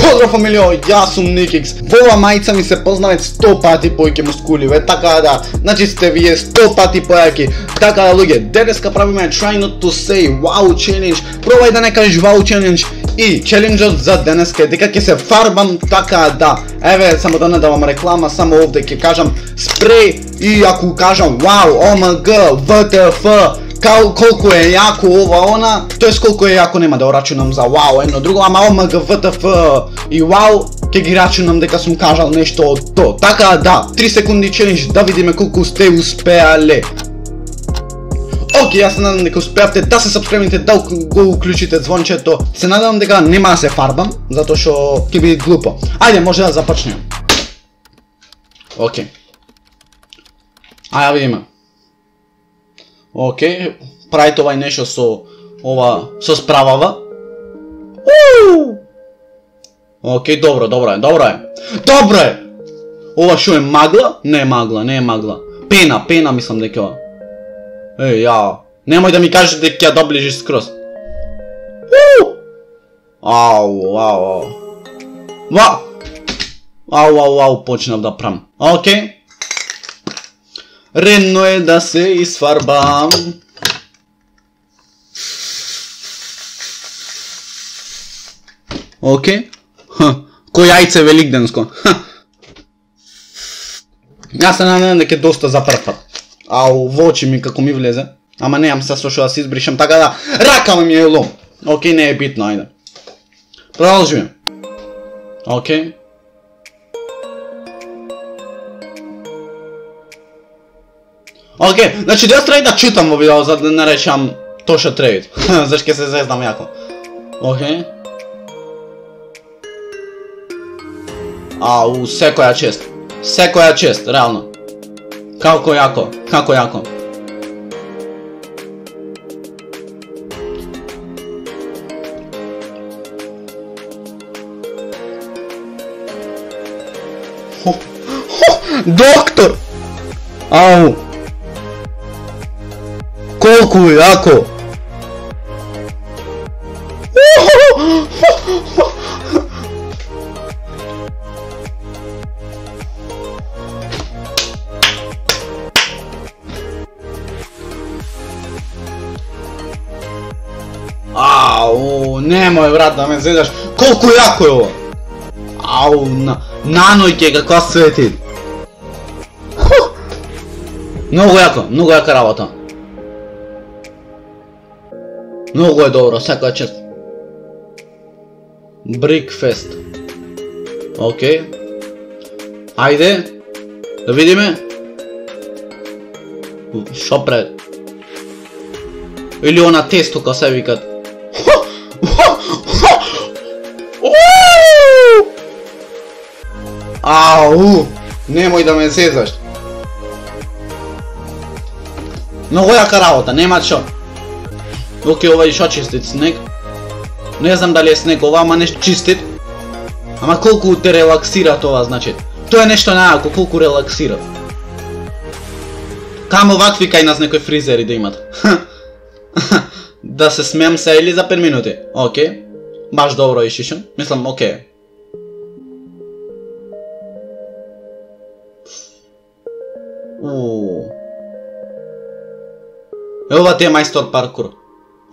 Поздрав фамилио, јас сум Никикс. Во ова мајца ми се познаваат 100 пати појќе мускули, така да, значи сте вие 100 пати појаки. Така да луѓе, денеска правиме try not to say wow challenge. Пробај да не кажеш wow challenge и челенџот за денеска е дека ќе се фарбам, така да. Еве, само да не давам реклама, само овде ќе кажам спреј и ако кажам wow, OMG, WTF, колку е јако ова она, тоест колку е јако нема да го рачунам за вау едно друго, ама OMG, WTF и вау ќе ги рачунам дека сум кажал нешто од то. Така да, 3 секунди челендж да видиме колку сте успеале. Океј, јас се надам дека успеавте да се сабскрибите, да го уклучите звончето. Се надам дека нема да се фарбам, затоа што ќе биде глупо. Ајде, може да започнеме. Океј. Ајде видиме. Океј, правите овај нешто со ова, со справава. Океј, добро е. Добро е! Ова шо е магла? Не е магла, не е магла. Пена мислам дека ова. Еј, ја. Немој да ми кажеш дека ќе ја доближиш скроз. Ау, почнав да прам. Океј. Редно е да се изфарбам. Океј. Кој јајце великденско. Јас се надевам дека е доста за прв пат. Ау, во очи ми како ми влезе. Ама неам се со што да се избришам, така да ракава ми е лом. Океј, не е битно, ајде. Продолжиме. Океј. Океј, значи јас треба да читам во видео за да не речам тоа што треба. Зашто ќе се зезнам јако. Океј. Ау, секоја чест, реално. Како јако. Доктор! Ау! Колку јако! Ау, немој брат да ме зедаш. Колку јако е ова? Ау, нанојке каква свети. Многу јака работа. Многу е добро, секоја чест. Брикфест. Океј. Ајде. Да видиме. Шо пред? Или она тесто ка се викат. Ау, немој да ме зезаш. Многу јака работа, нема шо. Океј, ова и шо чистит снег. Не знам дали е снег ова, ама нешто чистит. Ама колку те релаксира тоа, значи. Тоа е нешто најако, колку релаксира. Камо вакви кај нас некои фризери да имат. Да се смеам се или за 5 минути. Океј. Баш добро ишишам. Мислам, океј. Ова ти е мајстор паркур.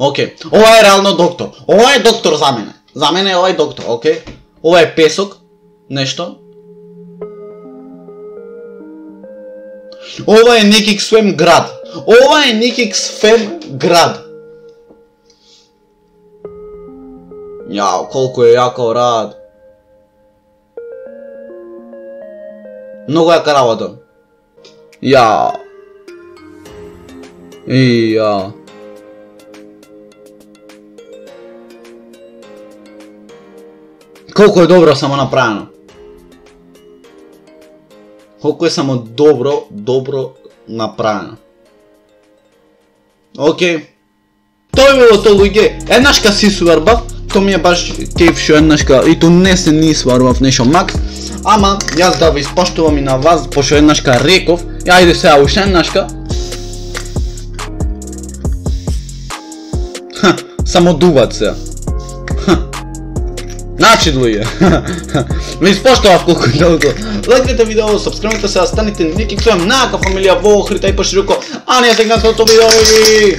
Океј. Ова е реално доктор. Ова е доктор за мене. За мене е овај доктор, океј. Ова е песок. Нешто. Ова е Никикс Фем град. Ова е Никикс Фем град. Јао, колку е јако рад. Многу јака работа. Јао. Ја. Колку е добро само направено. Колку е само добро направено. Океј. Тоа било тоа луѓе. Еднашка си сварбав. Тоа ми е баш кејф шо еднашка. И тоа не се ни сварбав нешто макс. Ама јас да ви испоштувам и на вас, пошто еднашка реков. Ајде сега уште еднашка. Само дуват се. Значи луѓе. Ме испоштував колку долго. Лайкнете видео, сабскрайбнете се, станете Никиксојам нака фамилија во Охрита и пошироко. А ние сега со тоа видео и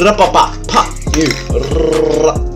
рапапа па и